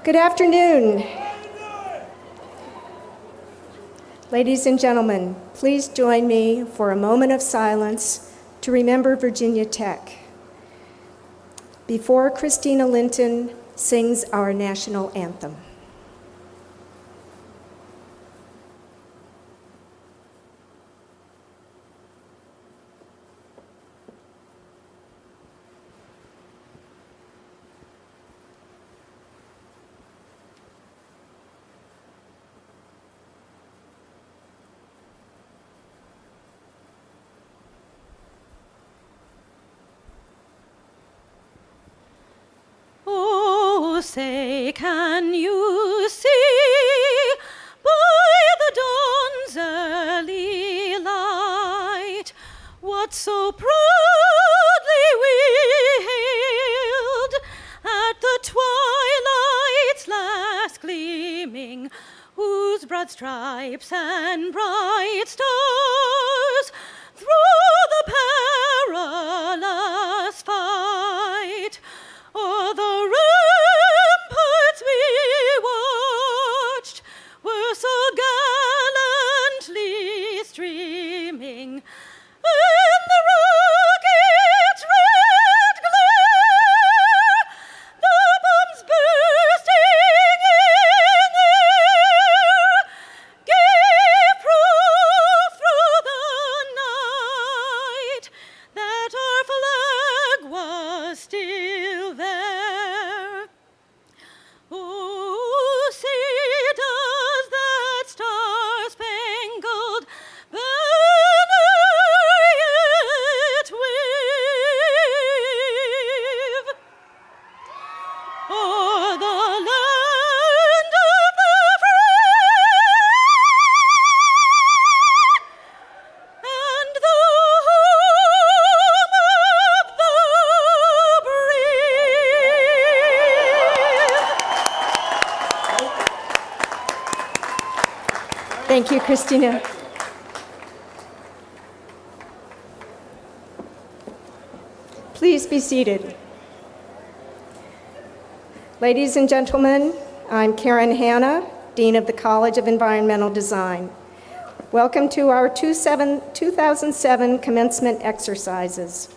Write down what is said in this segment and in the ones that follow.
Good afternoon. Ladies and gentlemen, please join me for a moment of silence to remember Virginia Tech before Christina Linton sings our national anthem. Say, can you see by the dawn's early light what so proudly we hailed at the twilight's last gleaming, whose broad stripes and bright stars through the perilous fight o'er the ramparts we watched were so gallantly streaming, and the rocket's red glare, the bombs bursting in air, gave Thank you, Christina. Please be seated. Ladies and gentlemen, I'm Karen Hanna, Dean of the College of Environmental Design. Welcome to our 2007 commencement exercises.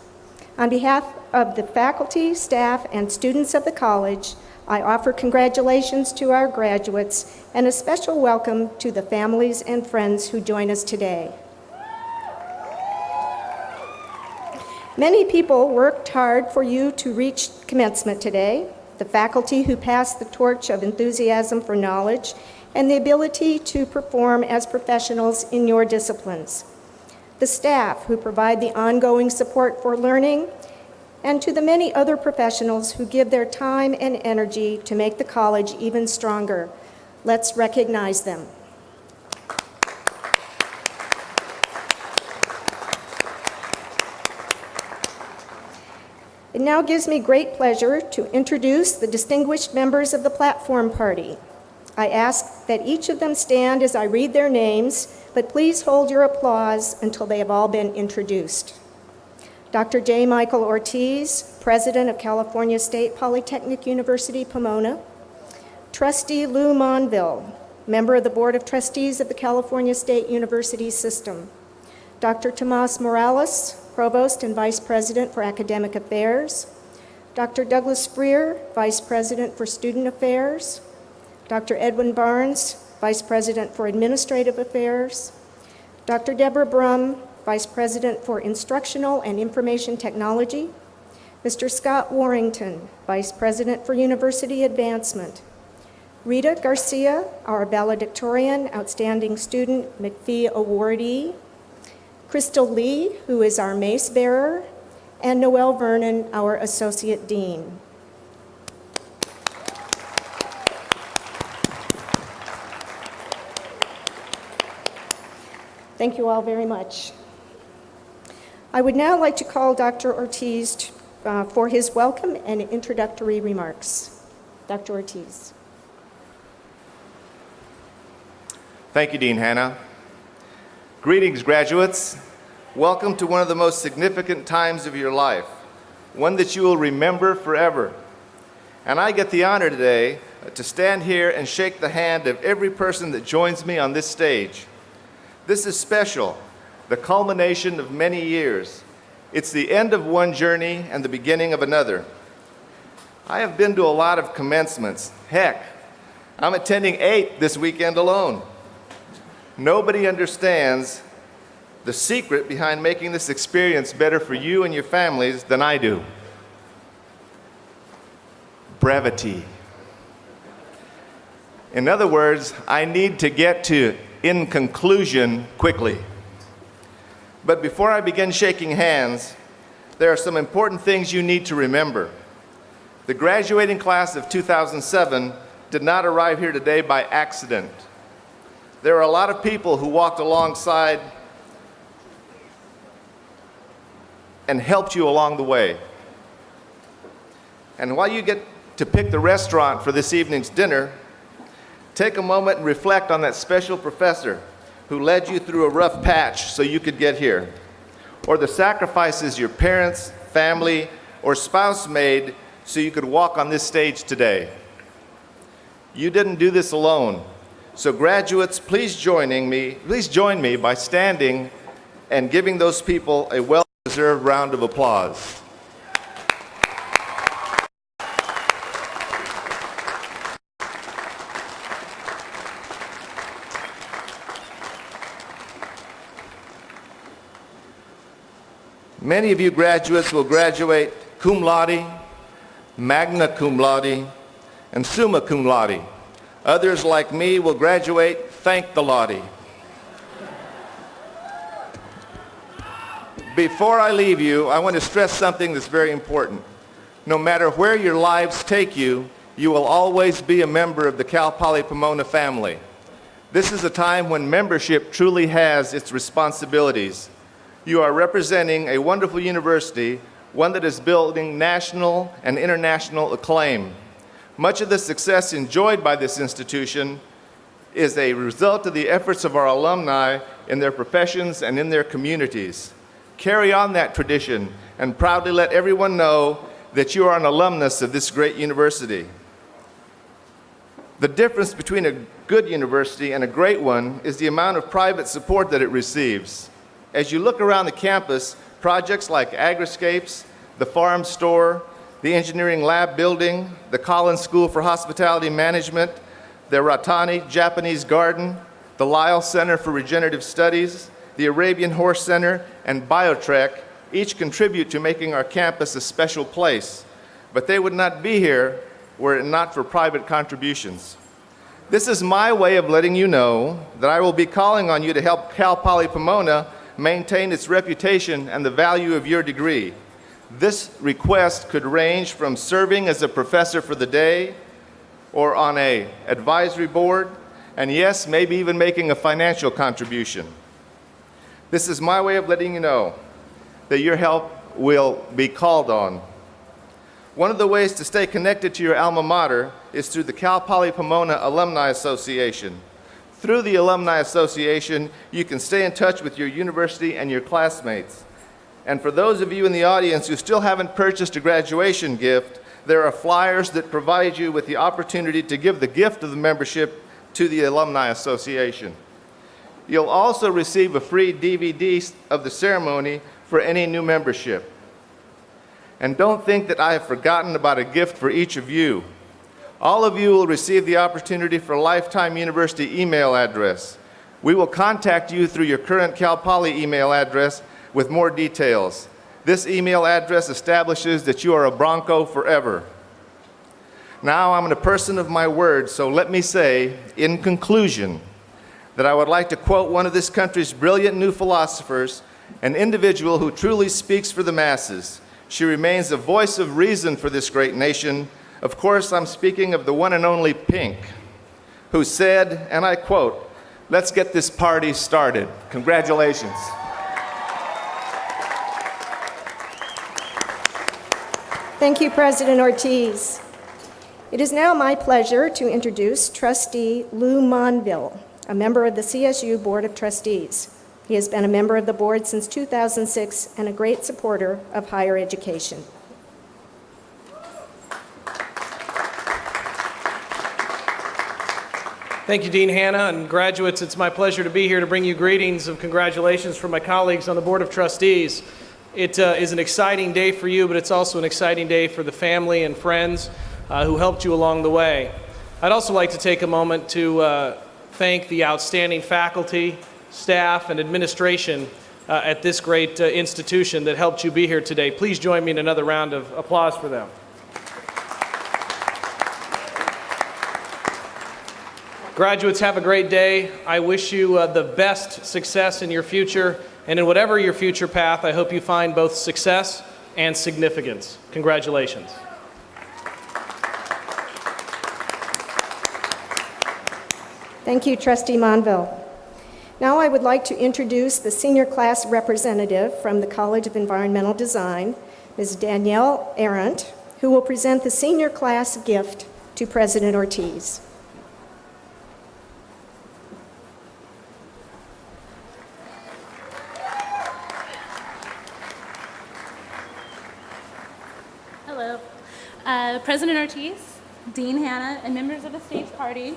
On behalf of the faculty, staff, and students of the college, I offer congratulations to our graduates and a special welcome to the families and friends who join us today. Many people worked hard for you to reach commencement today. The faculty who passed the torch of enthusiasm for knowledge and the ability to perform as professionals in your disciplines. The staff who provide the ongoing support for learning, and to the many other professionals who give their time and energy to make the college even stronger. Let's recognize them. It now gives me great pleasure to introduce the distinguished members of the platform party. I ask that each of them stand as I read their names, but please hold your applause until they have all been introduced. Dr. J. Michael Ortiz, President of California State Polytechnic University, Pomona. Trustee Lou Monville, member of the Board of Trustees of the California State University System. Dr. Tomas Morales, Provost and Vice President for Academic Affairs. Dr. Douglas Freer, Vice President for Student Affairs. Dr. Edwin Barnes, Vice President for Administrative Affairs. Dr. Deborah Brum, Vice President for Instructional and Information Technology. Mr. Scott Warrington, Vice President for University Advancement. Rita Garcia, our valedictorian, Outstanding Student McPhee Awardee. Crystal Lee, who is our mace bearer, and Noelle Vernon, our Associate Dean. Thank you all very much. I would now like to call Dr. Ortiz for his welcome and introductory remarks. Dr. Ortiz. Thank you, Dean Hanna. Greetings, graduates. Welcome to one of the most significant times of your life, one that you will remember forever. And I get the honor today to stand here and shake the hand of every person that joins me on this stage. This is special, the culmination of many years. It's the end of one journey and the beginning of another. I have been to a lot of commencements. Heck, I'm attending 8 this weekend alone. Nobody understands the secret behind making this experience better for you and your families than I do. Brevity. In other words, I need to get to in conclusion quickly. But before I begin shaking hands, there are some important things you need to remember. The graduating class of 2007 did not arrive here today by accident. There are a lot of people who walked alongside and helped you along the way. And while you get to pick the restaurant for this evening's dinner, take a moment and reflect on that special professor who led you through a rough patch so you could get here, or the sacrifices your parents, family, or spouse made so you could walk on this stage today. You didn't do this alone. So graduates, please join me by standing and giving those people a well-deserved round of applause. Many of you graduates will graduate cum laude, magna cum laude, and summa cum laude. Others, like me, will graduate thank the laude. Before I leave you, I want to stress something that's very important. No matter where your lives take you, you will always be a member of the Cal Poly Pomona family. This is a time when membership truly has its responsibilities. You are representing a wonderful university, one that is building national and international acclaim. Much of the success enjoyed by this institution is a result of the efforts of our alumni in their professions and in their communities. Carry on that tradition and proudly let everyone know that you are an alumnus of this great university. The difference between a good university and a great one is the amount of private support that it receives. As you look around the campus, projects like Agriscapes, the Farm Store, the Engineering Lab Building, the Collins School for Hospitality Management, the Ratani Japanese Garden, the Lyle Center for Regenerative Studies, the Arabian Horse Center, and Biotrek each contribute to making our campus a special place, but they would not be here were it not for private contributions. This is my way of letting you know that I will be calling on you to help Cal Poly Pomona maintain its reputation and the value of your degree. This request could range from serving as a professor for the day or on an advisory board, and yes, maybe even making a financial contribution. This is my way of letting you know that your help will be called on. One of the ways to stay connected to your alma mater is through the Cal Poly Pomona Alumni Association. Through the Alumni Association, you can stay in touch with your university and your classmates. And for those of you in the audience who still haven't purchased a graduation gift, there are flyers that provide you with the opportunity to give the gift of the membership to the Alumni Association. You'll also receive a free DVD of the ceremony for any new membership. And don't think that I have forgotten about a gift for each of you. All of you will receive the opportunity for a lifetime university email address. We will contact you through your current Cal Poly email address with more details. This email address establishes that you are a Bronco forever. Now I'm a person of my word, so let me say, in conclusion, that I would like to quote one of this country's brilliant new philosophers, an individual who truly speaks for the masses. She remains a voice of reason for this great nation. Of course, I'm speaking of the one and only Pink, who said, and I quote, "Let's get this party started." Congratulations. Thank you, President Ortiz. It is now my pleasure to introduce Trustee Lou Monville, a member of the CSU Board of Trustees. He has been a member of the board since 2006 and a great supporter of higher education. Thank you, Dean Hanna, and graduates. It's my pleasure to be here to bring you greetings of congratulations from my colleagues on the Board of Trustees. It is an exciting day for you, but it's also an exciting day for the family and friends who helped you along the way. I'd also like to take a moment to thank the outstanding faculty, staff, and administration at this great institution that helped you be here today. Please join me in another round of applause for them. Graduates, have a great day. I wish you the best success in your future, and in whatever your future path, I hope you find both success and significance. Congratulations. Thank you, Trustee Monville. Now I would like to introduce the senior class representative from the College of Environmental Design, Ms. Danielle Arendt, who will present the senior class gift to President Ortiz. Hello. President Ortiz, Dean Hanna, and members of the stage party,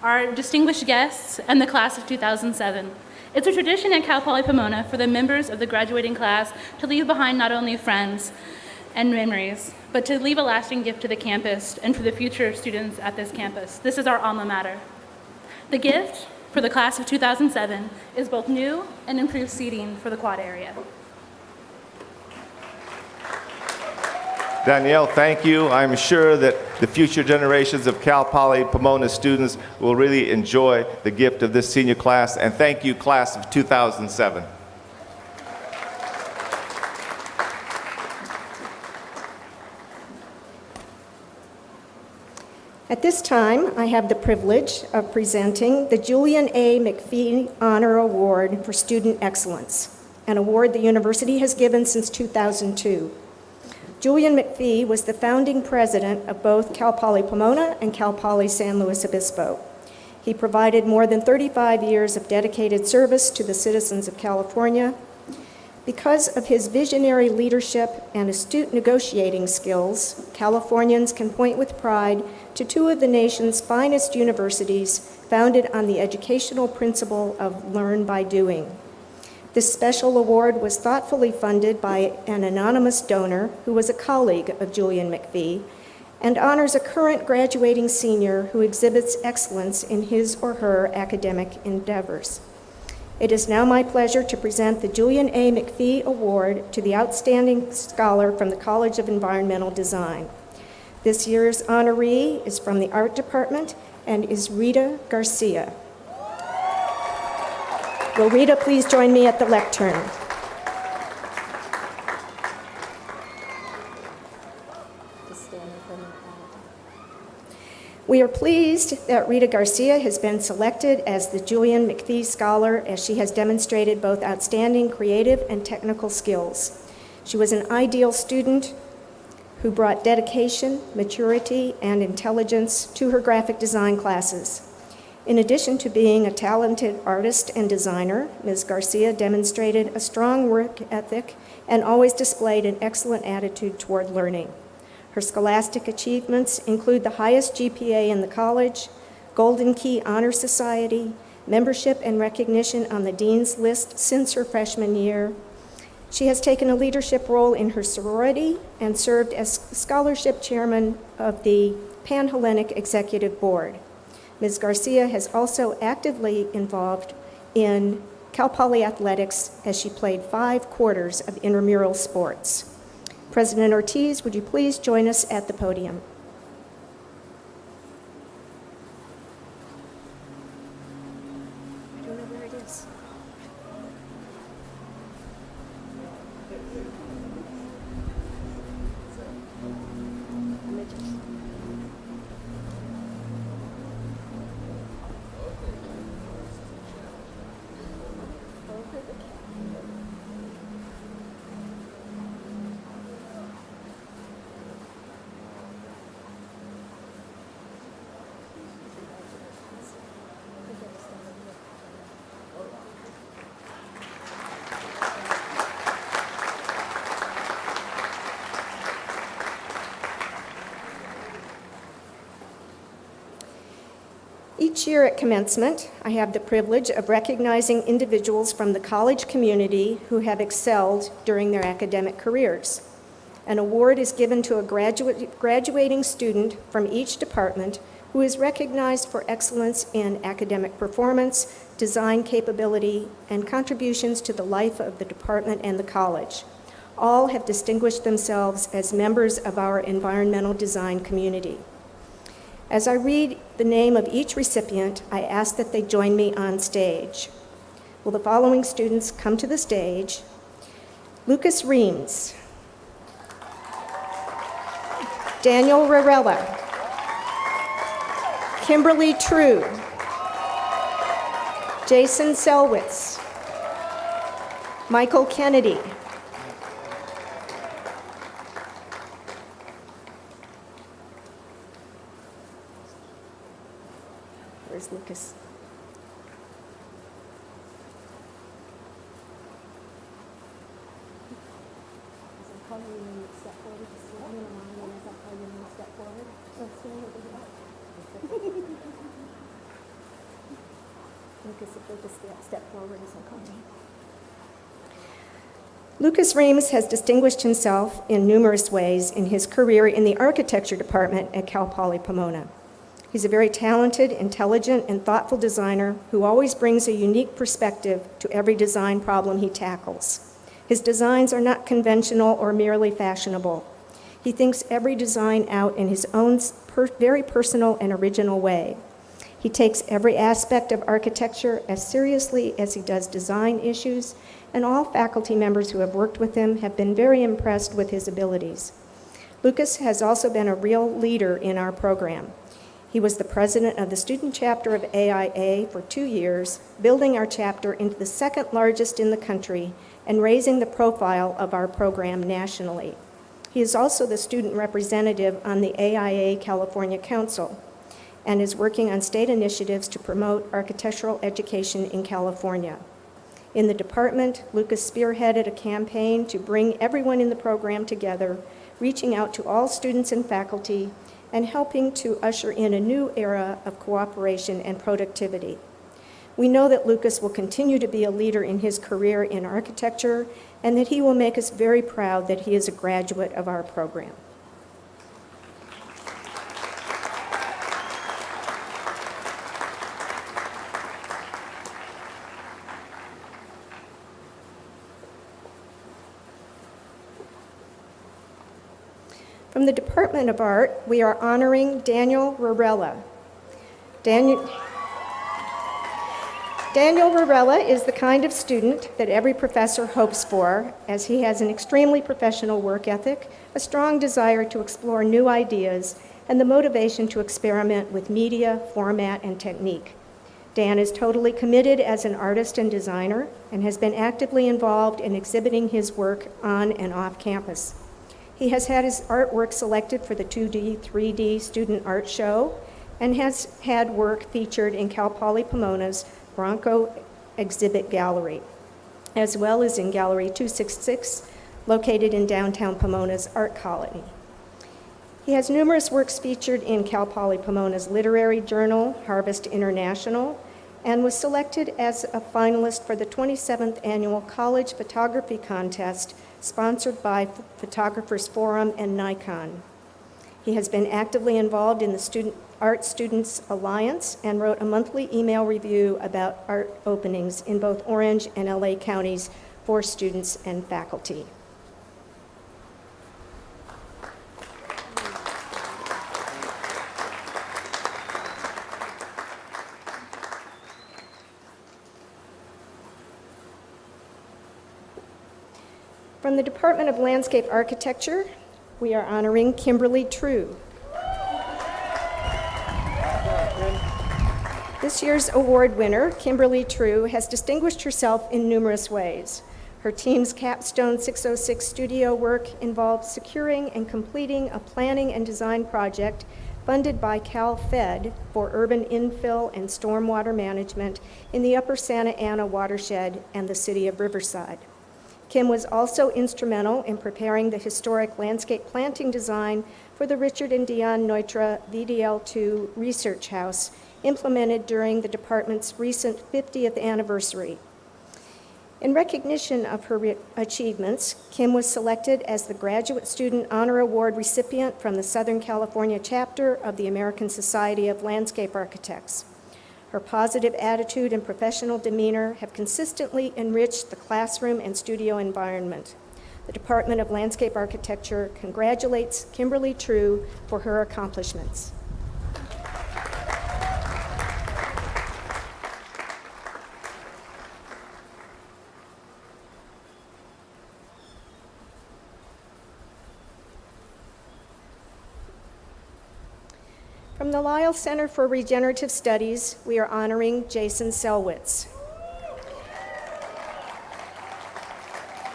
our distinguished guests, and the class of 2007. It's a tradition at Cal Poly Pomona for the members of the graduating class to leave behind not only friends and memories, but to leave a lasting gift to the campus and for the future students at this campus. This is our alma mater. The gift for the class of 2007 is both new and improved seating for the quad area. Danielle, thank you. I'm sure that the future generations of Cal Poly Pomona students will really enjoy the gift of this senior class, and thank you, class of 2007. At this time, I have the privilege of presenting the Julian A. McPhee Honor Award for Student Excellence, an award the university has given since 2002. Julian McPhee was the founding president of both Cal Poly Pomona and Cal Poly San Luis Obispo. He provided more than 35 years of dedicated service to the citizens of California. Because of his visionary leadership and astute negotiating skills, Californians can point with pride to two of the nation's finest universities founded on the educational principle of learn by doing. This special award was thoughtfully funded by an anonymous donor who was a colleague of Julian McPhee and honors a current graduating senior who exhibits excellence in his or her academic endeavors. It is now my pleasure to present the Julian A. McPhee Award to the outstanding scholar from the College of Environmental Design. This year's honoree is from the Art Department and is Rita Garcia. Will Rita please join me at the lectern? We are pleased that Rita Garcia has been selected as the Julian McPhee Scholar, as she has demonstrated both outstanding creative and technical skills. She was an ideal student who brought dedication, maturity, and intelligence to her graphic design classes. In addition to being a talented artist and designer, Ms. Garcia demonstrated a strong work ethic and always displayed an excellent attitude toward learning. Her scholastic achievements include the highest GPA in the college, Golden Key Honor Society, membership and recognition on the Dean's List since her freshman year. She has taken a leadership role in her sorority and served as scholarship chairman of the Pan-Hellenic Executive Board. Ms. Garcia has also actively involved in Cal Poly athletics as she played 5 quarters of intramural sports. President Ortiz, would you please join us at the podium? I don't know where it is. Each year at commencement, I have the privilege of recognizing individuals from the college community who have excelled during their academic careers. An award is given to a graduating student from each department who is recognized for excellence in academic performance, design capability, and contributions to the life of the department and the college. All have distinguished themselves as members of our environmental design community. As I read the name of each recipient, I ask that they join me on stage. Will the following students come to the stage? Lucas Reams, Daniel Rarella, Kimberly True, Jason Selwitz, Michael Kennedy, where's Lucas? Lucas Reams has distinguished himself in numerous ways in his career in the architecture department at Cal Poly Pomona. He's a very talented, intelligent, and thoughtful designer who always brings a unique perspective to every design problem he tackles. His designs are not conventional or merely fashionable. He thinks every design out in his own very personal and original way. He takes every aspect of architecture as seriously as he does design issues, and all faculty members who have worked with him have been very impressed with his abilities. Lucas has also been a real leader in our program. He was the president of the student chapter of AIA for 2 years, building our chapter into the second largest in the country and raising the profile of our program nationally. He is also the student representative on the AIA California Council. and is working on state initiatives to promote architectural education in California. In the department, Lucas spearheaded a campaign to bring everyone in the program together, reaching out to all students and faculty, and helping to usher in a new era of cooperation and productivity. We know that Lucas will continue to be a leader in his career in architecture, and that he will make us very proud that he is a graduate of our program. From the Department of Art, we are honoring Daniel Rarella. Daniel Rarella is the kind of student that every professor hopes for, as he has an extremely professional work ethic, a strong desire to explore new ideas, and the motivation to experiment with media, format, and technique. Dan is totally committed as an artist and designer and has been actively involved in exhibiting his work on and off campus. He has had his artwork selected for the 2D, 3D Student Art Show and has had work featured in Cal Poly Pomona's Bronco Exhibit Gallery, as well as in Gallery 266, located in downtown Pomona's Art Colony. He has numerous works featured in Cal Poly Pomona's literary journal, Harvest International, and was selected as a finalist for the 27th Annual College Photography Contest, sponsored by Photographers Forum and Nikon. He has been actively involved in the Art Students Alliance and wrote a monthly email review about art openings in both Orange and LA counties for students and faculty. From the Department of Landscape Architecture, we are honoring Kimberly True. This year's award winner, Kimberly True, has distinguished herself in numerous ways. Her team's capstone 606 studio work involved securing and completing a planning and design project funded by Cal Fed for urban infill and stormwater management in the Upper Santa Ana watershed and the city of Riverside. Kim was also instrumental in preparing the historic landscape planting design for the Richard and Dion Neutra VDL2 Research House, implemented during the department's recent 50th anniversary. In recognition of her achievements, Kim was selected as the Graduate Student Honor Award recipient from the Southern California chapter of the American Society of Landscape Architects. Her positive attitude and professional demeanor have consistently enriched the classroom and studio environment. The Department of Landscape Architecture congratulates Kimberly True for her accomplishments. From the Lyle Center for Regenerative Studies, we are honoring Jason Selwitz.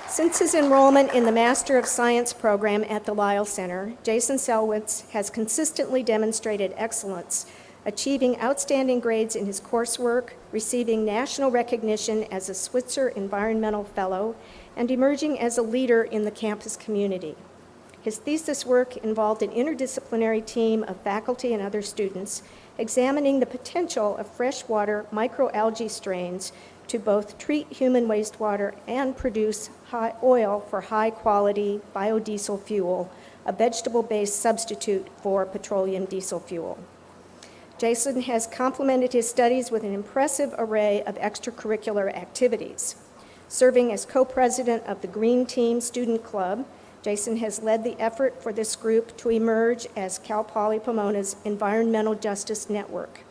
Since his enrollment in the Master of Science program at the Lyle Center, Jason Selwitz has consistently demonstrated excellence, achieving outstanding grades in his coursework, receiving national recognition as a Switzer Environmental Fellow, and emerging as a leader in the campus community. His thesis work involved an interdisciplinary team of faculty and other students examining the potential of freshwater microalgae strains to both treat human wastewater and produce oil for high-quality biodiesel fuel, a vegetable-based substitute for petroleum diesel fuel. Jason has complemented his studies with an impressive array of extracurricular activities. Serving as co-president of the Green Team Student Club, Jason has led the effort for this group to emerge as Cal Poly Pomona's Environmental Justice Network,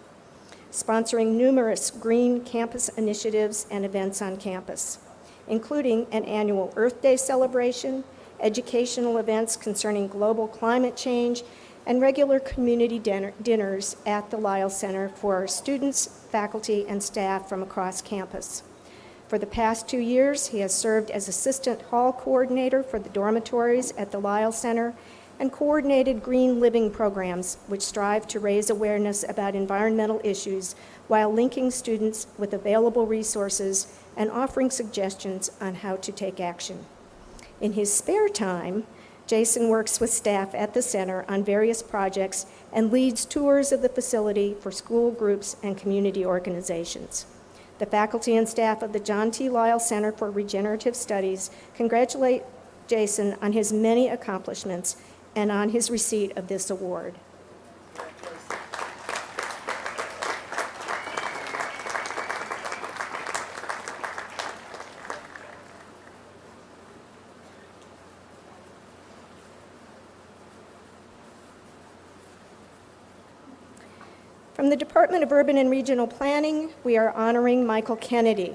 sponsoring numerous green campus initiatives and events on campus, including an annual Earth Day celebration, educational events concerning global climate change, and regular community dinners at the Lyle Center for students, faculty, and staff from across campus. For the past 2 years, he has served as assistant hall coordinator for the dormitories at the Lyle Center and coordinated green living programs which strive to raise awareness about environmental issues while linking students with available resources and offering suggestions on how to take action. In his spare time, Jason works with staff at the center on various projects and leads tours of the facility for school groups and community organizations. The faculty and staff of the John T. Lyle Center for Regenerative Studies congratulate Jason on his many accomplishments and on his receipt of this award. From the Department of Urban and Regional Planning, we are honoring Michael Kennedy.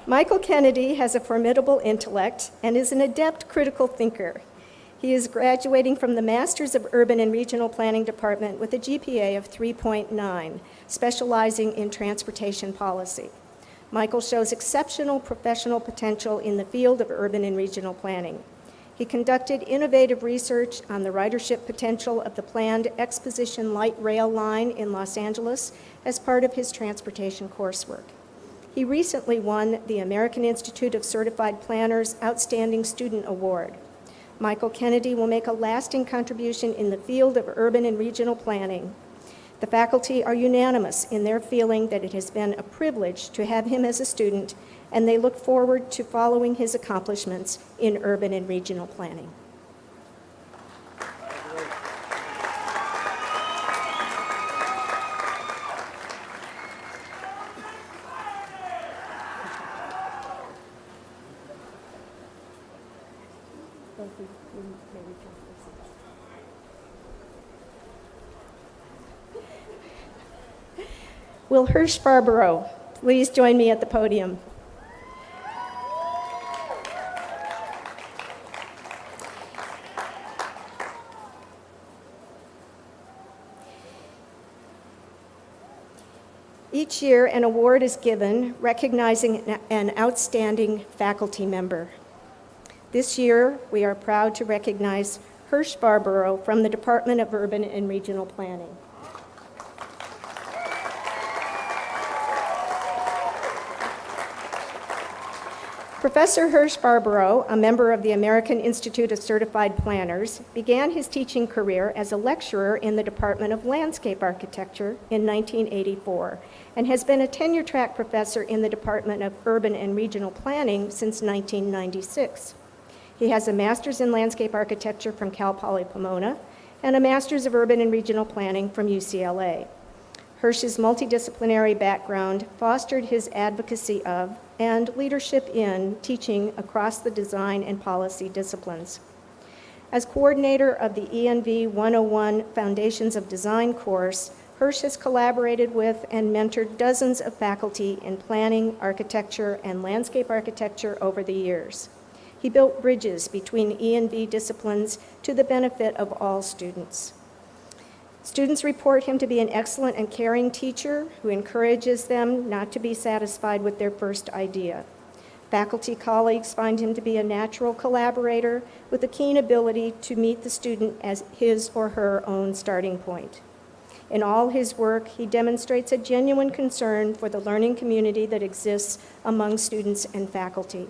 Michael Kennedy has a formidable intellect and is an adept critical thinker. He is graduating from the Masters of Urban and Regional Planning Department with a GPA of 3.9, specializing in transportation policy. Michael shows exceptional professional potential in the field of urban and regional planning. He conducted innovative research on the ridership potential of the planned Exposition Light Rail line in Los Angeles as part of his transportation coursework. He recently won the American Institute of Certified Planners Outstanding Student Award. Michael Kennedy will make a lasting contribution in the field of urban and regional planning. The faculty are unanimous in their feeling that it has been a privilege to have him as a student, and they look forward to following his accomplishments in urban and regional planning. Will Hirsch Barbaro please join me at the podium? Each year, an award is given recognizing an outstanding faculty member. This year, we are proud to recognize Hirsch Barbaro from the Department of Urban and Regional Planning. Professor Hirsch Barbaro, a member of the American Institute of Certified Planners, began his teaching career as a lecturer in the Department of Landscape Architecture in 1984 and has been a tenure-track professor in the Department of Urban and Regional Planning since 1996. He has a master's in landscape architecture from Cal Poly Pomona and a master's of urban and regional planning from UCLA. Hirsch's multidisciplinary background fostered his advocacy of and leadership in teaching across the design and policy disciplines. As coordinator of the ENV 101 Foundations of Design course, Hirsch has collaborated with and mentored dozens of faculty in planning, architecture, and landscape architecture over the years. He built bridges between ENV disciplines to the benefit of all students. Students report him to be an excellent and caring teacher who encourages them not to be satisfied with their first idea. Faculty colleagues find him to be a natural collaborator with a keen ability to meet the student as his or her own starting point. In all his work, he demonstrates a genuine concern for the learning community that exists among students and faculty.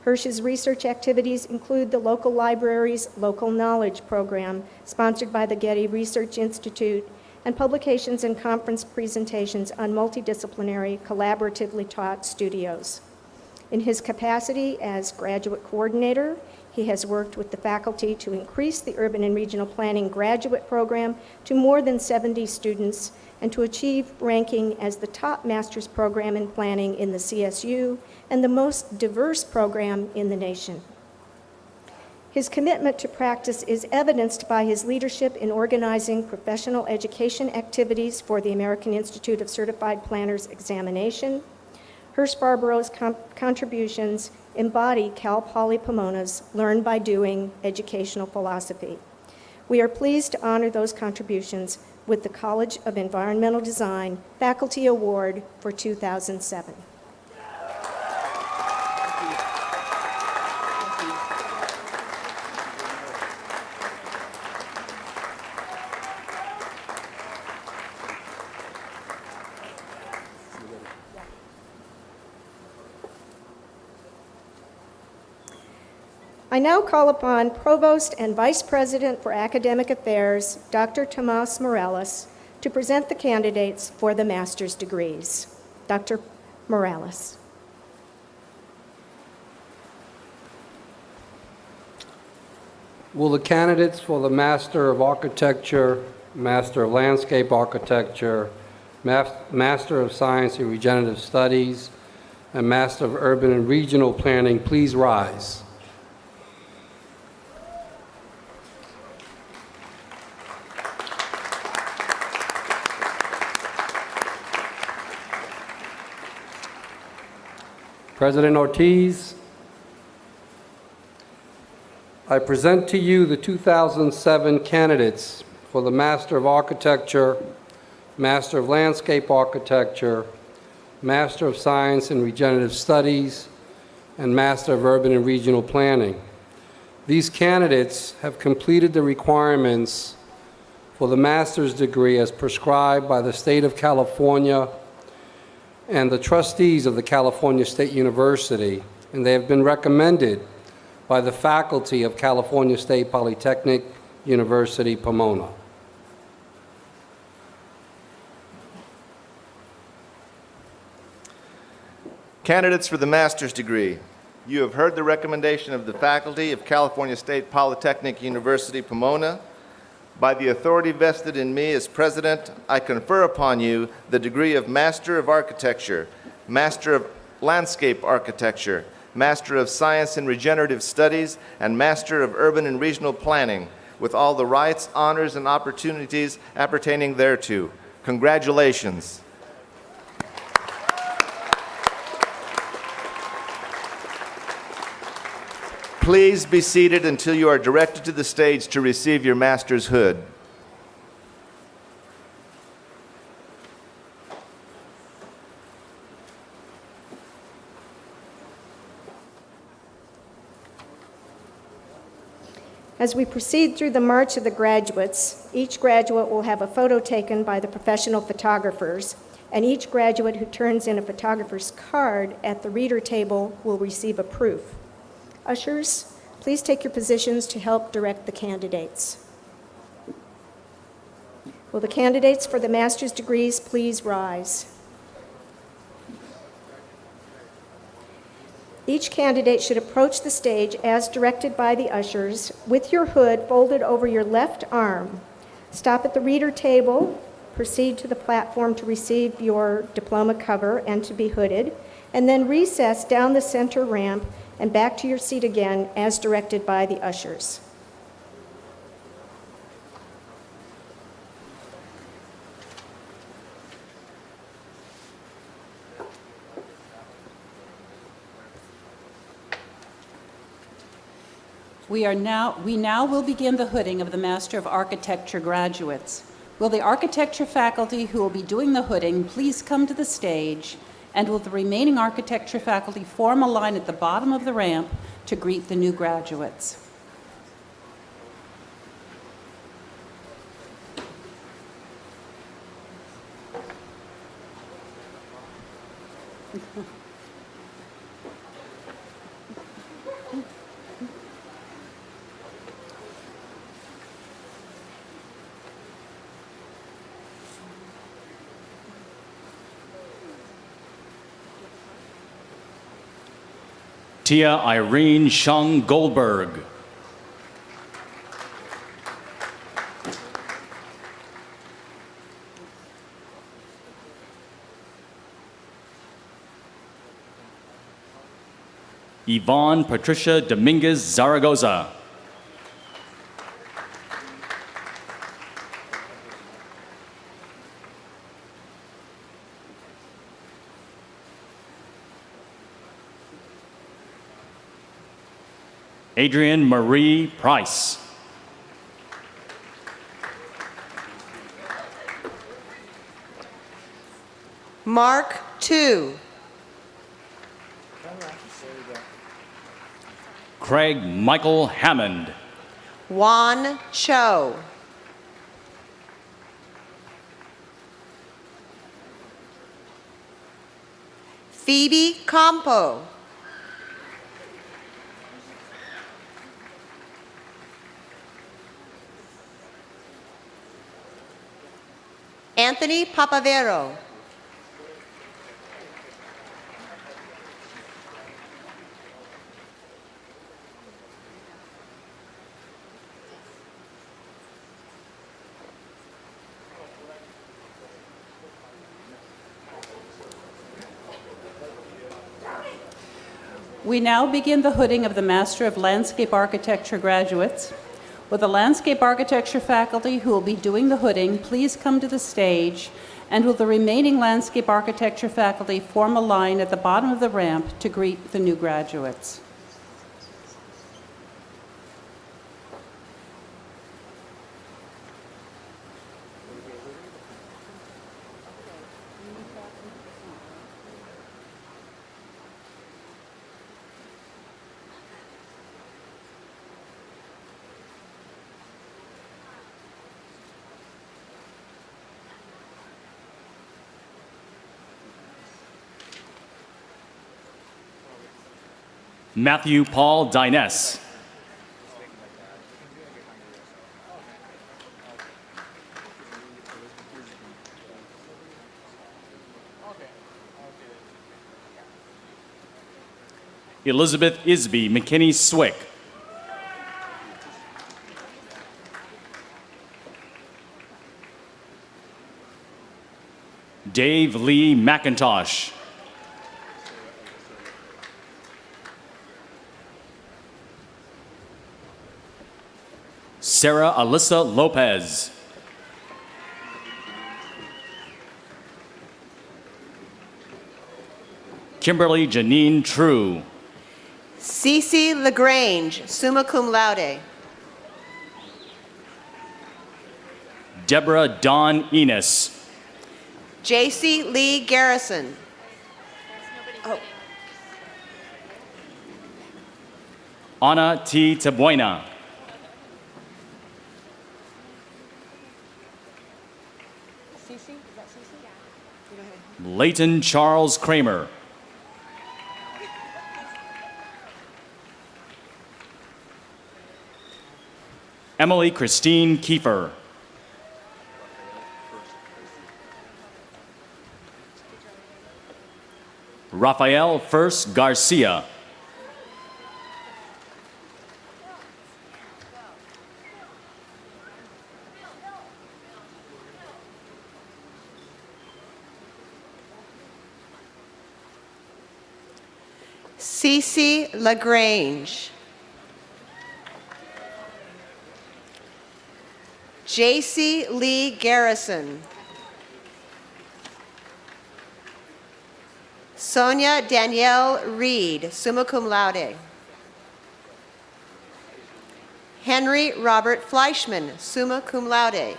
Hirsch's research activities include the local library's Local Knowledge program, sponsored by the Getty Research Institute, and publications and conference presentations on multidisciplinary, collaboratively taught studios. In his capacity as graduate coordinator, he has worked with the faculty to increase the Urban and Regional Planning graduate program to more than 70 students and to achieve ranking as the top master's program in planning in the CSU and the most diverse program in the nation. His commitment to practice is evidenced by his leadership in organizing professional education activities for the American Institute of Certified Planners examination. Hirsch Barbaro's contributions embody Cal Poly Pomona's Learn by Doing educational philosophy. We are pleased to honor those contributions with the College of Environmental Design Faculty Award for 2007. I now call upon Provost and Vice President for Academic Affairs, Dr. Tomas Morales, to present the candidates for the master's degrees. Dr. Morales. Will the candidates for the Master of Architecture, Master of Landscape Architecture, Master of Science in Regenerative Studies, and Master of Urban and Regional Planning please rise? President Ortiz, I present to you the 2007 candidates for the Master of Architecture, Master of Landscape Architecture, Master of Science in Regenerative Studies, and Master of Urban and Regional Planning. These candidates have completed the requirements for the master's degree as prescribed by the State of California and the trustees of the California State University, and they have been recommended by the faculty of California State Polytechnic University, Pomona. Candidates for the master's degree, you have heard the recommendation of the faculty of California State Polytechnic University, Pomona. By the authority vested in me as president, I confer upon you the degree of Master of Architecture, Master of Landscape Architecture, Master of Science in Regenerative Studies, and Master of Urban and Regional Planning, with all the rights, honors, and opportunities appertaining thereto. Congratulations. Please be seated until you are directed to the stage to receive your master's hood. As we proceed through the march of the graduates, each graduate will have a photo taken by the professional photographers, and each graduate who turns in a photographer's card at the reader table will receive a proof. Ushers, please take your positions to help direct the candidates. Will the candidates for the master's degrees please rise? Each candidate should approach the stage as directed by the ushers with your hood folded over your left arm. Stop at the reader table, proceed to the platform to receive your diploma cover and to be hooded, and then recess down the center ramp and back to your seat again as directed by the ushers. We now will begin the hooding of the Master of Architecture graduates. Will the architecture faculty who will be doing the hooding please come to the stage, and will the remaining architecture faculty form a line at the bottom of the ramp to greet the new graduates? Tia Irene Shung Goldberg. Yvonne Patricia Dominguez Zaragoza. Adrienne Marie Price. Mark Tu. Craig Michael Hammond. Juan Cho. Phoebe Campo. Anthony Papavero. We now begin the hooding of the Master of Landscape Architecture graduates. Will the landscape architecture faculty who will be doing the hooding please come to the stage, and will the remaining landscape architecture faculty form a line at the bottom of the ramp to greet the new graduates? Matthew Paul Dines. Elizabeth Isby McKinney Swick. Dave Lee McIntosh. Sarah Alyssa Lopez. Kimberly Janine True. Cece LaGrange, summa cum laude. Deborah Dawn Enos. JC Lee Garrison. Ana T. Tabuena. Leighton Charles Kramer. Emily Christine Kiefer. Rafael First Garcia. Cece LaGrange. JC Lee Garrison. Sonia Danielle Reed, summa cum laude. Henry Robert Fleischman, summa cum laude.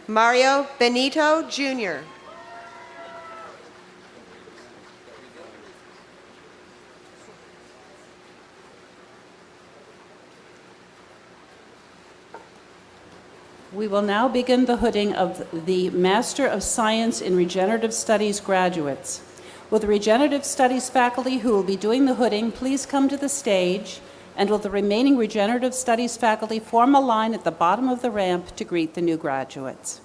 Mario Benito Jr. We will now begin the hooding of the Master of Science in Regenerative Studies graduates. Will the Regenerative Studies faculty who will be doing the hooding please come to the stage, and will the remaining Regenerative Studies faculty form a line at the bottom of the ramp to greet the new graduates?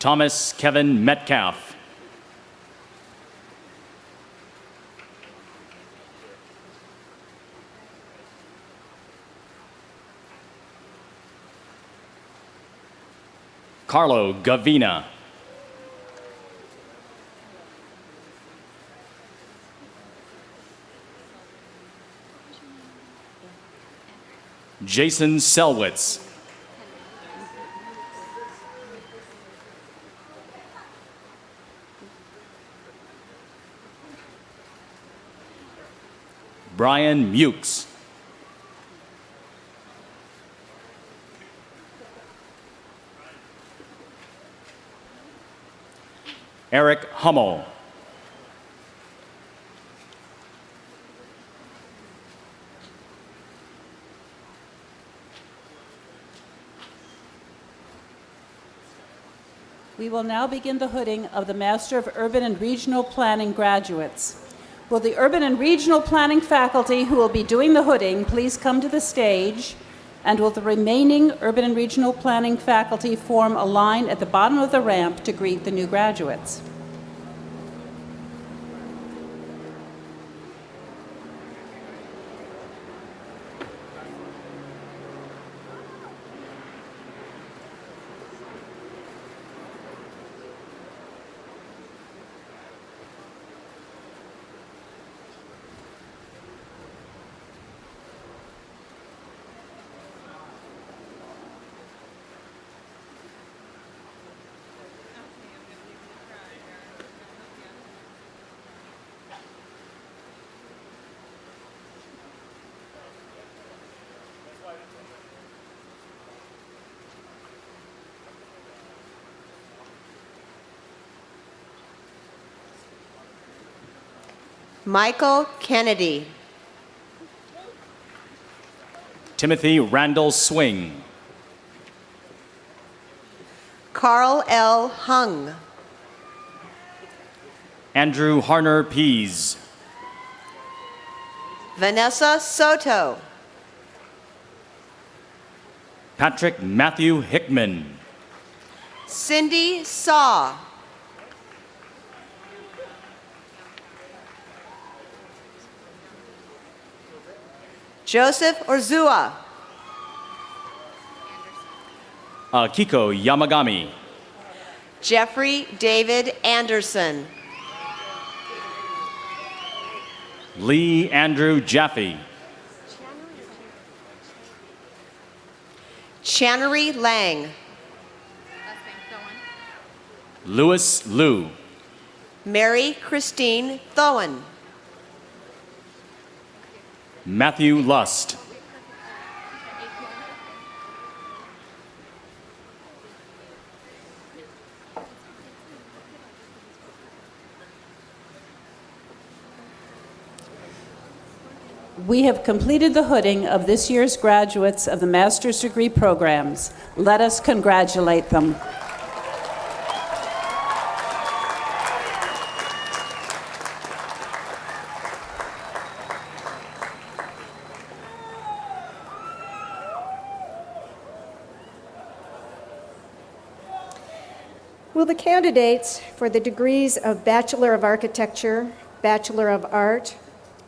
Thomas Kevin Metcalf. Carlo Gavina. Jason Selwitz. Brian Mukes. Eric Hummel. We will now begin the hooding of the Master of Urban and Regional Planning graduates. Will the Urban and Regional Planning faculty who will be doing the hooding please come to the stage? And will the remaining Urban and Regional Planning faculty form a line at the bottom of the ramp to greet the new graduates? Michael Kennedy. Timothy Randall Swing. Carl L. Hung. Andrew Harner Pease. Vanessa Soto. Patrick Matthew Hickman. Cindy Saw. Joseph Orzua. Kiko Yamagami. Jeffrey David Anderson. Lee Andrew Jaffe. Channery Lang. Louis Liu. Mary Christine Thoen. Matthew Lust. We have completed the hooding of this year's graduates of the master's degree programs. Let us congratulate them. Will the candidates for the degrees of Bachelor of Architecture, Bachelor of Art,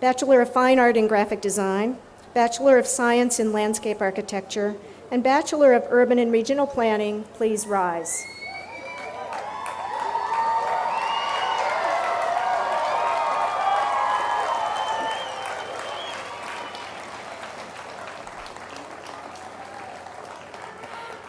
Bachelor of Fine Art and Graphic Design, Bachelor of Science in Landscape Architecture, and Bachelor of Urban and Regional Planning please rise?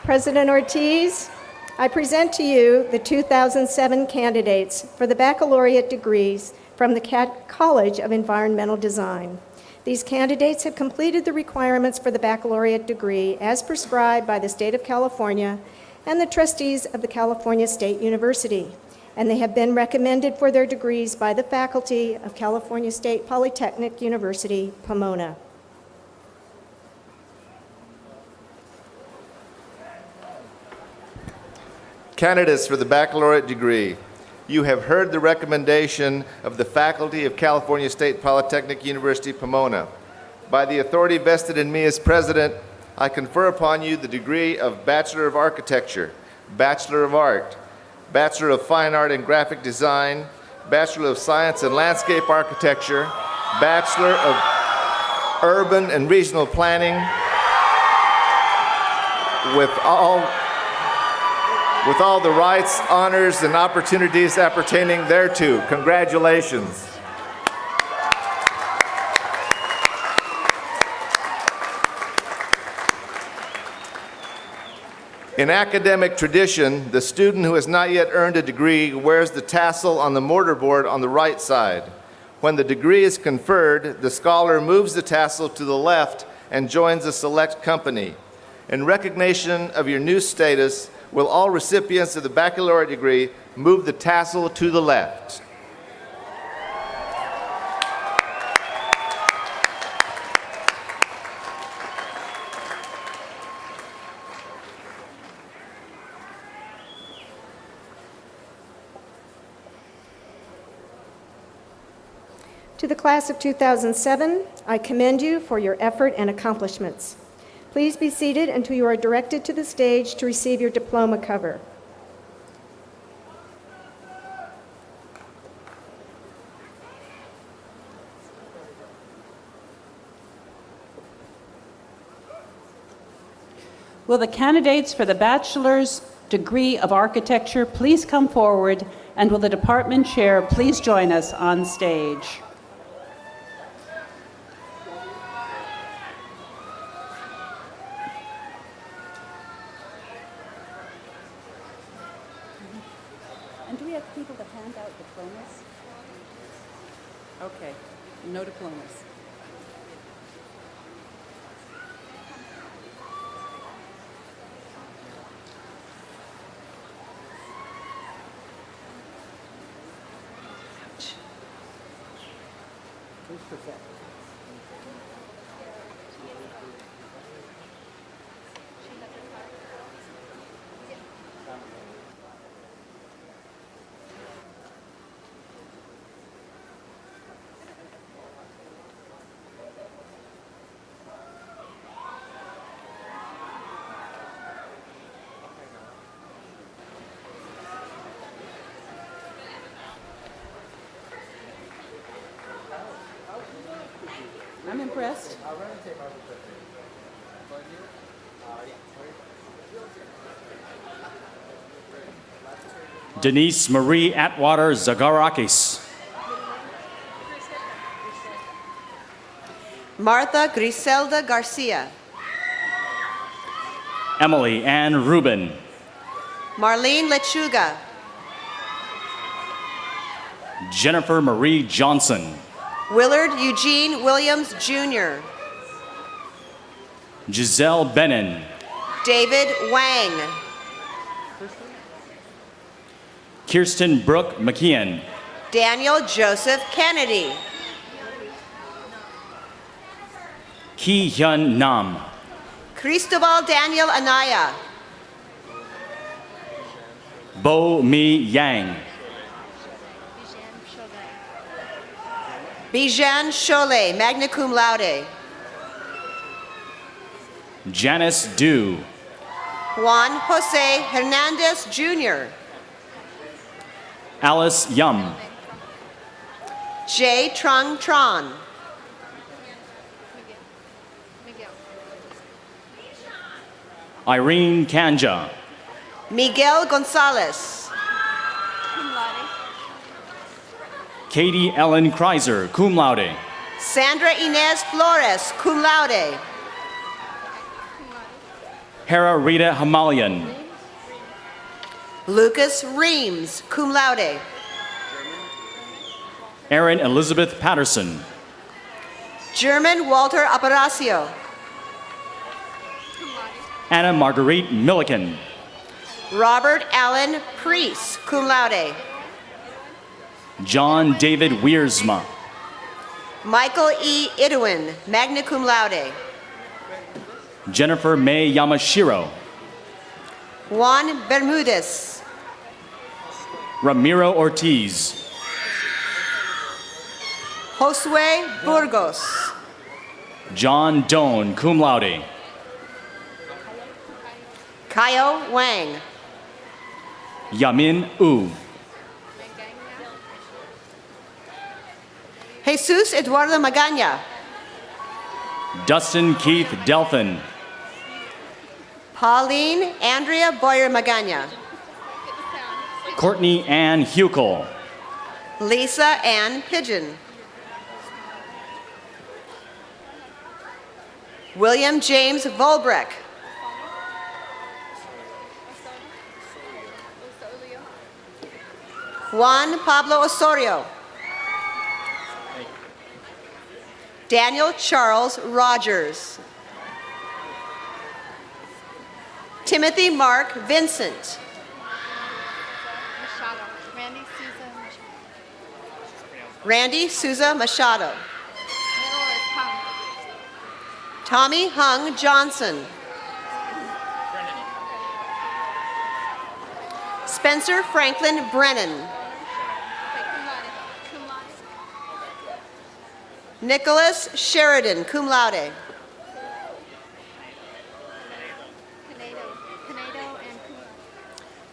President Ortiz, I present to you the 2007 candidates for the baccalaureate degrees from the College of Environmental Design. These candidates have completed the requirements for the baccalaureate degree as prescribed by the state of California and the trustees of the California State University, and they have been recommended for their degrees by the faculty of California State Polytechnic University, Pomona. Candidates for the baccalaureate degree, you have heard the recommendation of the faculty of California State Polytechnic University, Pomona. By the authority vested in me as president, I confer upon you the degree of Bachelor of Architecture, Bachelor of Art, Bachelor of Fine Art and Graphic Design, Bachelor of Science and Landscape Architecture, Bachelor of Urban and Regional Planning, with all the rights, honors, and opportunities appertaining thereto. Congratulations. In academic tradition, the student who has not yet earned a degree wears the tassel on the mortarboard on the right side. When the degree is conferred, the scholar moves the tassel to the left and joins a select company. In recognition of your new status, will all recipients of the baccalaureate degree move the tassel to the left? To the class of 2007, I commend you for your effort and accomplishments. Please be seated until you are directed to the stage to receive your diploma cover. Will the candidates for the bachelor's degree of architecture please come forward, and will the department chair please join us on stage? And do we have people to hand out diplomas? Okay, no diplomas. I'm impressed. Denise Marie Atwater Zagarakis. Martha Griselda Garcia. Emily Ann Rubin. Marlene Lechuga. Jennifer Marie Johnson. Willard Eugene Williams, Jr. Giselle Benin. David Wang. Kirsten Brooke McKeon. Daniel Joseph Kennedy. Ki Hyun Nam. Cristobal Daniel Anaya. Bo Mi Yang. Bijan Cholet, magna cum laude. Janice Du. Juan Jose Hernandez, Jr. Alice Yum. Jay Trung Tron. Irene Kanja. Miguel Gonzalez. Katie Ellen Kreiser, cum laude. Sandra Inez Flores, cum laude. Hera Rita Hamalian. Lucas Reams, cum laude. Erin Elizabeth Patterson. German Walter Aparacio. Anna Marguerite Milliken. Robert Allen Priest, cum laude. John David Wiersma. Michael E. Idwin, magna cum laude. Jennifer May Yamashiro. Juan Bermudez. Ramiro Ortiz. Josue Burgos. John Doan, cum laude. Kaio Wang. Yamin U. Jesus Eduardo Magaña. Dustin Keith Delphin. Pauline Andrea Boyer Magaña. Courtney Ann Huckel. Lisa Ann Pigeon. William James Volbreck. Juan Pablo Osorio. Daniel Charles Rogers. Timothy Mark Vincent. Randy Souza Machado. Tommy Hung Johnson. Spencer Franklin Brennan. Nicholas Sheridan, cum laude.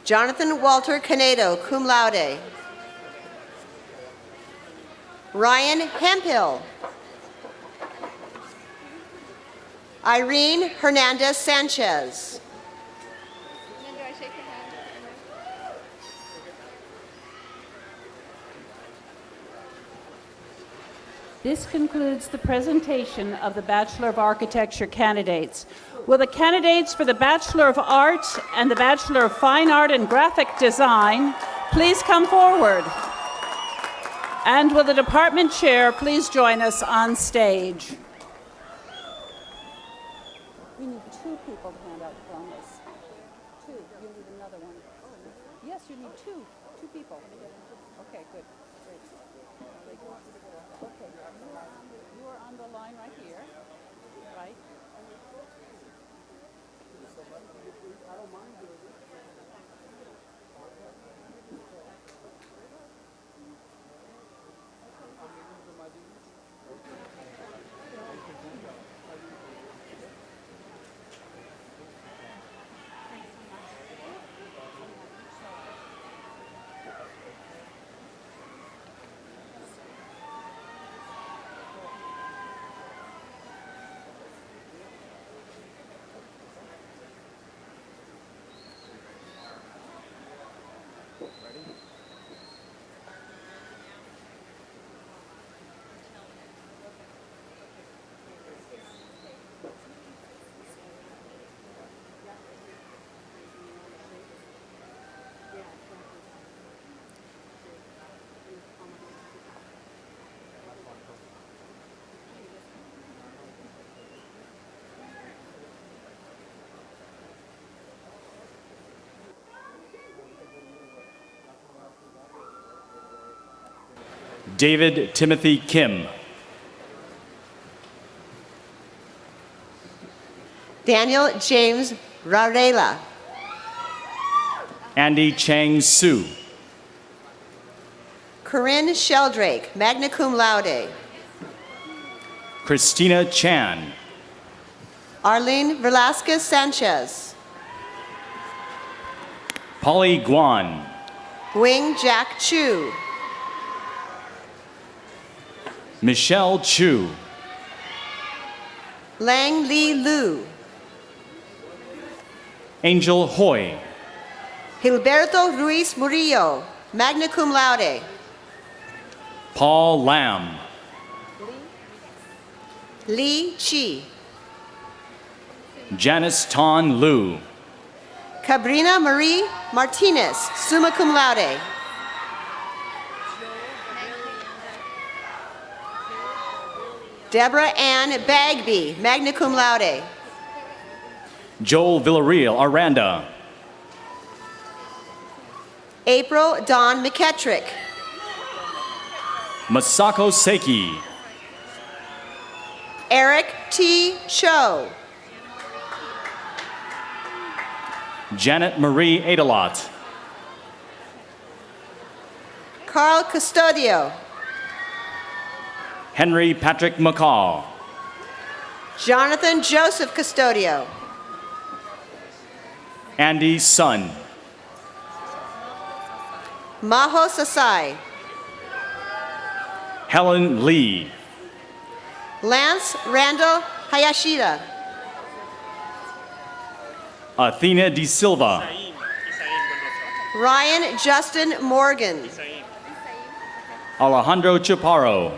Jonathan Walter Canedo, cum laude. Ryan Hemphill. Irene Hernandez Sanchez. This concludes the presentation of the Bachelor of Architecture candidates. Will the candidates for the Bachelor of Arts and the Bachelor of Fine Art and Graphic Design please come forward? And will the department chair please join us on stage? We need 2 people to hand out diplomas. 2. You need another one. Yes, you need 2 people. Okay, good. Great. Okay, you are on the line right here, right? David Timothy Kim. Daniel James Rarela. Andy Chang Su. Corinne Sheldrake, magna cum laude. Christina Chan. Arlene Velasquez Sanchez. Polly Guan. Wing Jack Chu. Michelle Chu. Lang Li Lu. Angel Hoy. Gilberto Ruiz Murillo, magna cum laude. Paul Lam. Li Chi. Janice Ton Lu. Cabrina Marie Martinez, summa cum laude. Deborah Ann Bagby, magna cum laude. Joel Villarreal Aranda. April Dawn McKettrick. Masako Seki. Eric T. Cho. Janet Marie Adelot. Carl Custodio. Henry Patrick McCall. Jonathan Joseph Custodio. Andy Sun. Maho Sasai. Helen Lee. Lance Randall Hayashida. Athena De Silva. Ryan Justin Morgan. Alejandro Chaparro.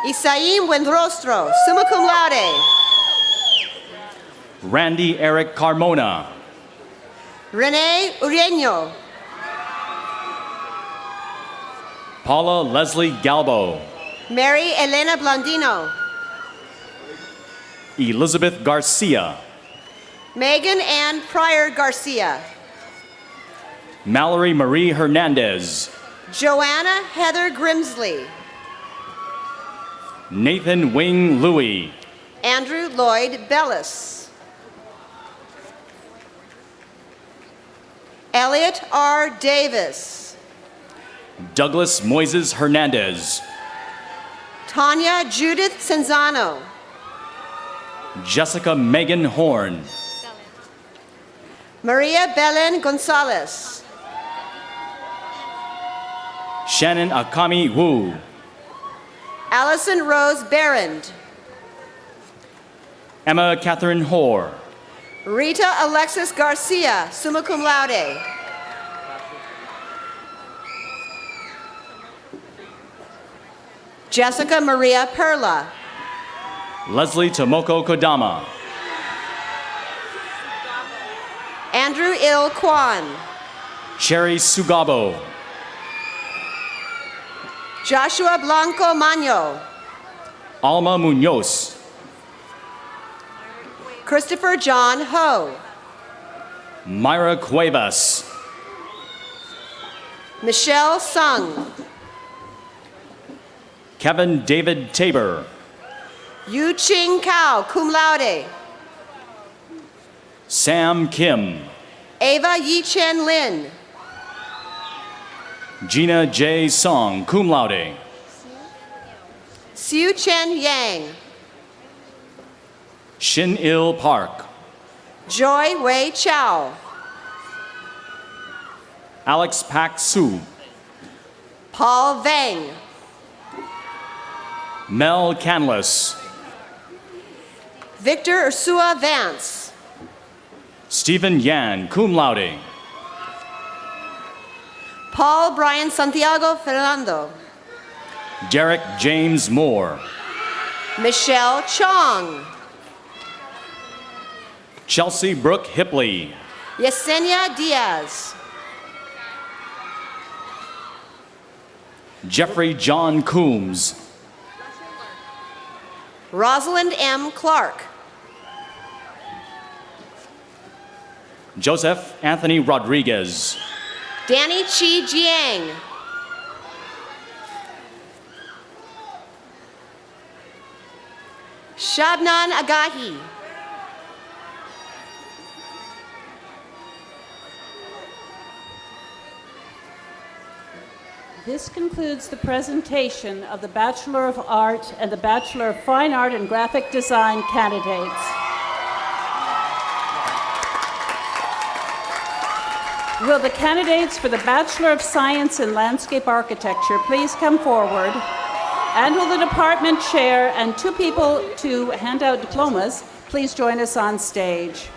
Isaim Buenrostro, summa cum laude. Randy Eric Carmona. Rene Ureño. Paula Leslie Galbo. Mary Elena Blandino. Elizabeth Garcia. Megan Ann Pryor Garcia. Mallory Marie Hernandez. Joanna Heather Grimsley. Nathan Wing Louie. Andrew Lloyd Bellis. Elliot R. Davis. Douglas Moises Hernandez. Tanya Judith Senzano. Jessica Megan Horn. Maria Belen Gonzalez. Shannon Akami Wu. Allison Rose Barrand. Emma Catherine Hoare. Rita Alexis Garcia, summa cum laude. Jessica Maria Perla. Leslie Tomoko Kodama. Andrew Il Kwan. Sherry Sugabo. Joshua Blanco Maño. Alma Munoz. Christopher John Ho. Myra Cuevas. Michelle Sung. Kevin David Tabor. Yu Ching Kao, cum laude. Sam Kim. Ava Yi Chen Lin. Gina J. Song, cum laude. Siu Chen Yang. Shin Il Park. Joy Wei Chow. Alex Pak Su. Paul Vang. Mel Canlis. Victor Ursua Vance. Stephen Yan, cum laude. Paul Brian Santiago Fernando. Derek James Moore. Michelle Chong. Chelsea Brooke Hipley. Yesenia Diaz. Jeffrey John Coombs. Rosalind M. Clark. Joseph Anthony Rodriguez. Danny Chi Jiang. Shabnan Agahi. This concludes the presentation of the Bachelor of Art and the Bachelor of Fine Art and Graphic Design candidates. Will the candidates for the Bachelor of Science in Landscape Architecture please come forward? And will the department chair and two people to hand out diplomas please join us on stage?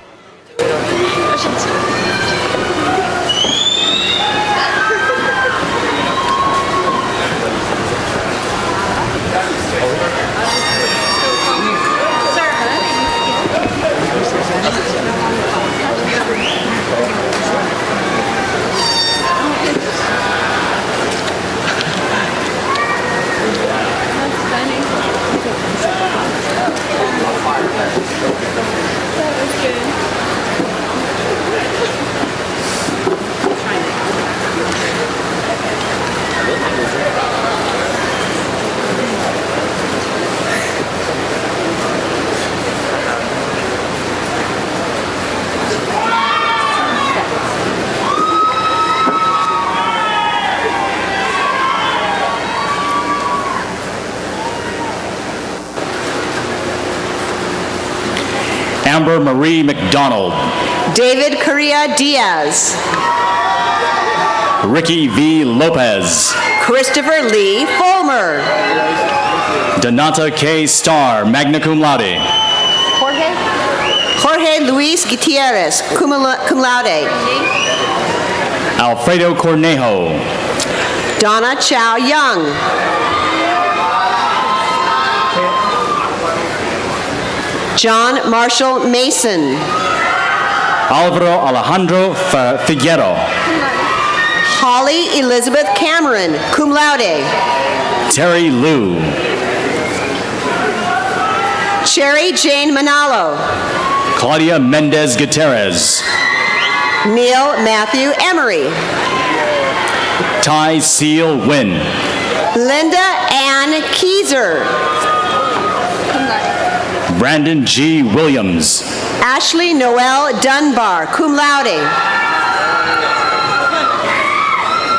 Amber Marie McDonald. David Correa Diaz. Ricky V. Lopez. Christopher Lee Fulmer. Donata K. Starr, magna cum laude. Jorge Luis Gutierrez, cum laude. Alfredo Cornejo. Donna Chow Young. John Marshall Mason. Alvaro Alejandro Figuero. Holly Elizabeth Cameron, cum laude. Terry Liu. Cherry Jane Manalo. Claudia Mendez Gutierrez. Neil Matthew Emery. Tai Seal Win. Linda Ann Keyser. Brandon G. Williams. Ashley Noel Dunbar, cum laude.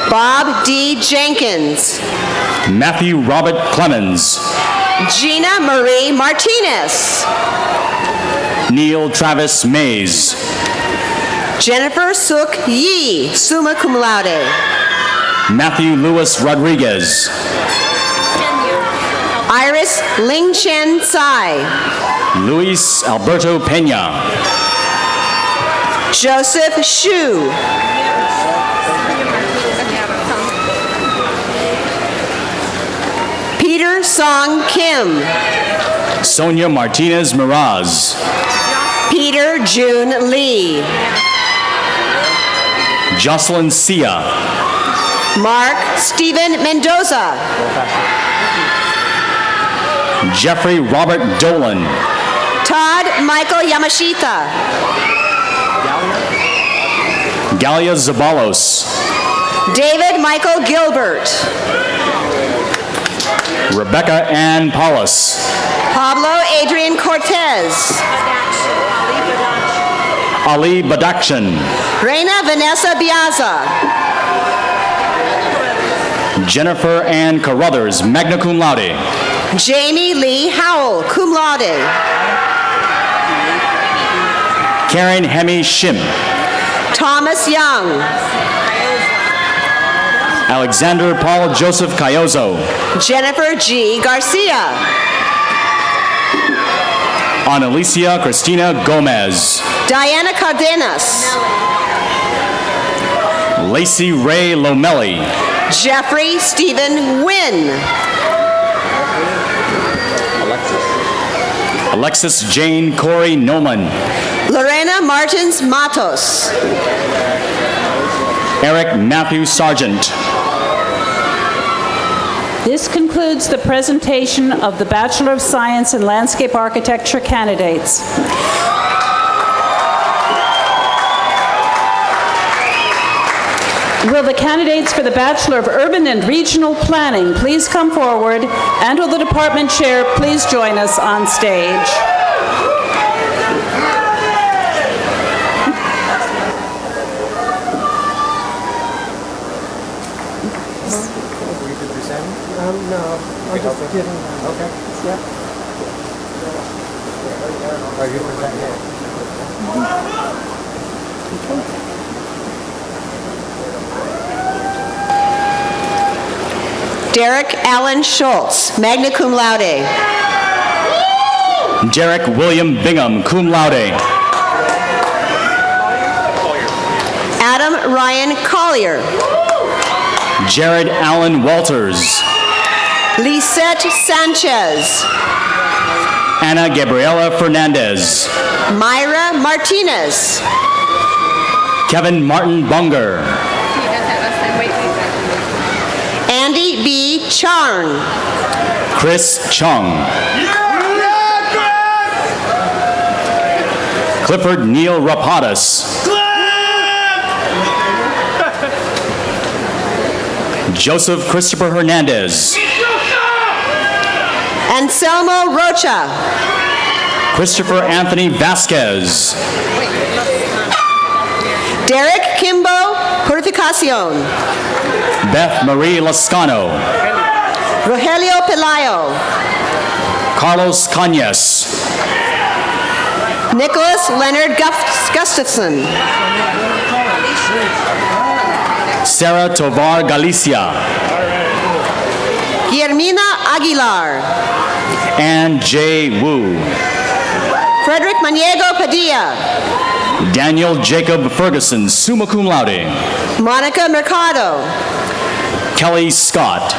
Bob D. Jenkins. Matthew Robert Clemens. Gina Marie Martinez. Neil Travis Mays. Jennifer Suk Yi, summa cum laude. Matthew Lewis Rodriguez. Iris Ling Chen Tsai. Luis Alberto Pena. Joseph Shu. Peter Song Kim. Sonia Martinez Miraz. Peter June Lee. Jocelyn Sia. Mark Stephen Mendoza. Jeffrey Robert Dolan. Todd Michael Yamashita. Galia Zabalos. David Michael Gilbert. Rebecca Ann Paulus. Pablo Adrian Cortez. Ali Badakhshan. Reina Vanessa Biaza. Jennifer Ann Carruthers, magna cum laude. Jamie Lee Howell, cum laude. Karen Hemi Shim. Thomas Young. Alexander Paul Joseph Cayozo. Jennifer G. Garcia. Analicia Cristina Gomez. Diana Cardenas. Lacey Ray Lomelli. Jeffrey Stephen Wynn. Alexis Jane Corey Noman. Lorena Martins Matos. Eric Matthew Sargent. This concludes the presentation of the Bachelor of Science in Landscape Architecture candidates. Will the candidates for the Bachelor of Urban and Regional Planning please come forward, and will the department chair please join us on stage? Derek Allen Schultz, magna cum laude. Derek William Bingham, cum laude. Adam Ryan Collier. Jared Allen Walters. Lisette Sanchez. Ana Gabriela Fernandez. Myra Martinez. Kevin Martin Bunger. Andy B. Charn. Chris Chung. Clifford Neil Rapadas. Joseph Christopher Hernandez. Anselmo Rocha. Christopher Anthony Vasquez. Derek Kimbo Purificacion. Beth Marie Lascano. Rogelio Pelayo. Carlos Cañas. Nicholas Leonard Gustafson. Sarah Tovar Galicia. Guillermina Aguilar. Ann J. Wu. Frederick Maniego Padilla. Daniel Jacob Ferguson, summa cum laude. Monica Mercado. Kelly Scott.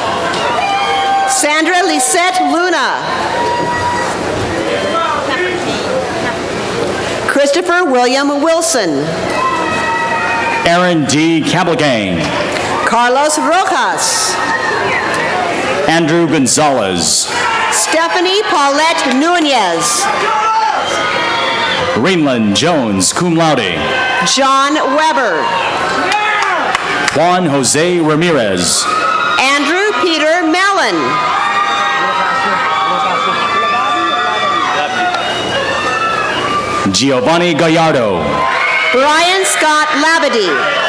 Sandra Lisette Luna. Christopher William Wilson. Aaron D. Cablegang. Carlos Rojas. Andrew Gonzalez. Stephanie Paulette Nunez. Rainland Jones, cum laude. John Weber. Juan Jose Ramirez. Andrew Peter Mellon. Giovanni Gallardo. Brian Scott Labadie.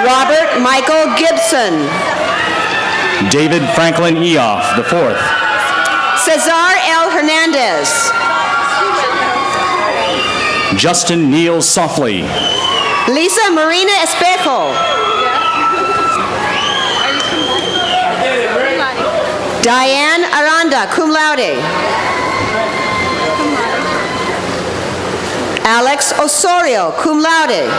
Robert Michael Gibson. David Franklin Eoff, IV. Cesar L. Hernandez. Justin Neal Softly. Lisa Marina Espejo. Diane Aranda, cum laude. Alex Osorio, cum laude.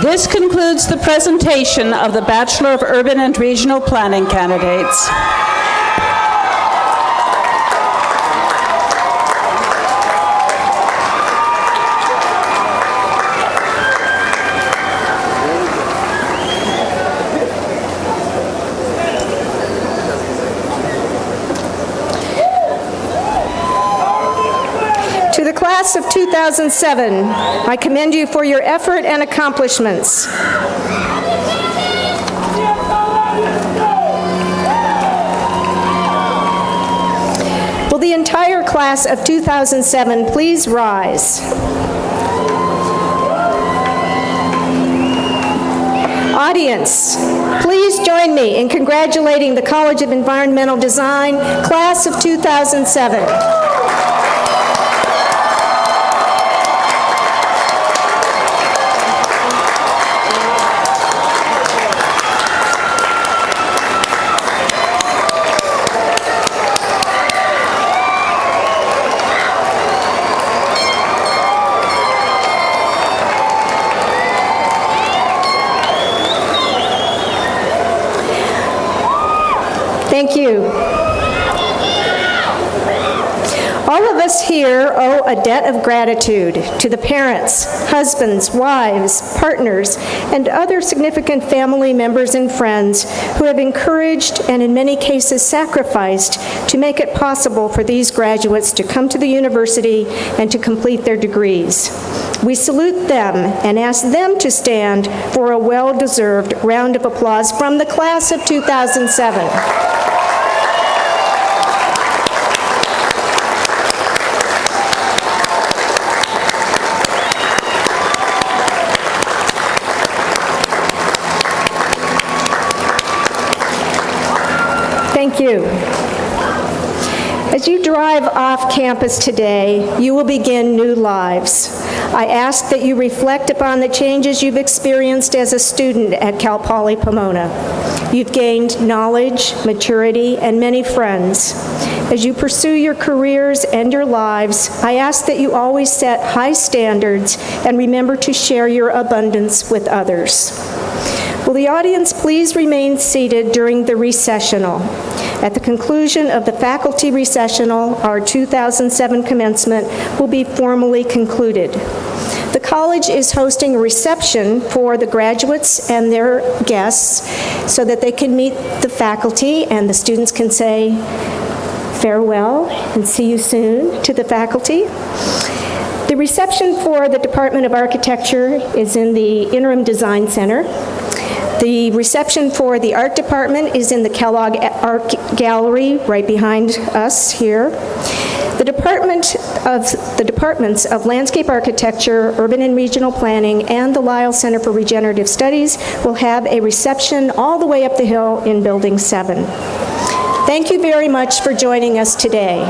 This concludes the presentation of the Bachelor of Urban and Regional Planning candidates. To the class of 2007, I commend you for your effort and accomplishments. Will the entire class of 2007 please rise? Audience, please join me in congratulating the College of Environmental Design, class of 2007. Thank you. All of us here owe a debt of gratitude to the parents, husbands, wives, partners, and other significant family members and friends who have encouraged and in many cases sacrificed to make it possible for these graduates to come to the university and to complete their degrees. We salute them and ask them to stand for a well-deserved round of applause from the class of 2007. Thank you. As you drive off campus today, you will begin new lives. I ask that you reflect upon the changes you've experienced as a student at Cal Poly Pomona. You've gained knowledge, maturity, and many friends. As you pursue your careers and your lives, I ask that you always set high standards and remember to share your abundance with others. Will the audience please remain seated during the recessional? At the conclusion of the faculty recessional, our 2007 commencement will be formally concluded. The college is hosting a reception for the graduates and their guests so that they can meet the faculty and the students can say farewell and see you soon to the faculty. The reception for the Department of Architecture is in the Interim Design Center. The reception for the art department is in the Kellogg Art Gallery right behind us here. The departments of Landscape Architecture, Urban and Regional Planning, and the Lyle Center for Regenerative Studies will have a reception all the way up the hill in Building 7. Thank you very much for joining us today.